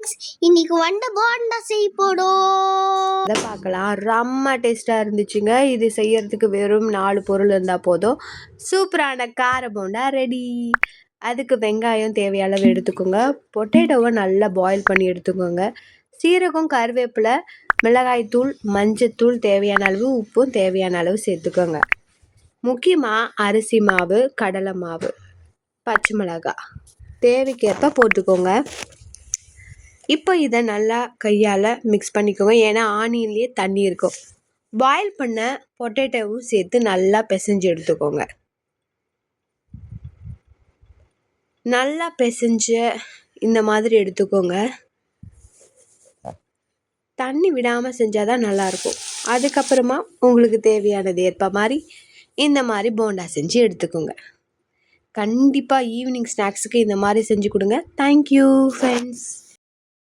Friends, இன்னைக்கு போண்டா செய்ய போறோம். அதை பார்க்கலாம். ரொம்ப டேஸ்ட்டாக இருந்துச்சுங்க. இது செய்யறதுக்கு வெறும் 4 பொருள் இருந்தால் போதும். சூப்பரான கார போண்டா ரெடி. அதுக்கு வெங்காயம் தேவையான அளவு எடுத்துக்கோங்க. பொட்டேட்டோவை நல்லா பாயில் பண்ணி எடுத்துக்கோங்க. சீரகம், கருவேப்பிலை, மிளகாய்த்தூள், மஞ்சத்தூள், தேவையான அளவு உப்பும் தேவையான அளவு சேர்த்துக்கோங்க. முக்கியமாக அரிசி மாவு, கடலை மாவு, பச்சை மிளகாய் தேவைக்கேற்ப போட்டுக்கோங்க. இப்போ இதை நல்லா கையால் மிக்ஸ் பண்ணிக்கோங்க. ஏன்னா ஆனியன்லேயே தண்ணி இருக்கும். பாயில் பண்ண பொட்டேட்டோவும் சேர்த்து நல்லா பிசைஞ்சு எடுத்துக்கோங்க. நல்லா பிசைஞ்சு இந்த மாதிரி எடுத்துக்கோங்க. தண்ணி விடாமல் செஞ்சால் தான் நல்லாயிருக்கும். அதுக்கப்புறமா உங்களுக்கு தேவையானது ஏற்ப மாதிரி இந்த மாதிரி போண்டா செஞ்சு எடுத்துக்கோங்க. கண்டிப்பாக ஈவினிங் ஸ்நாக்ஸுக்கு இந்த மாதிரி செஞ்சு கொடுங்க. Thank you friends.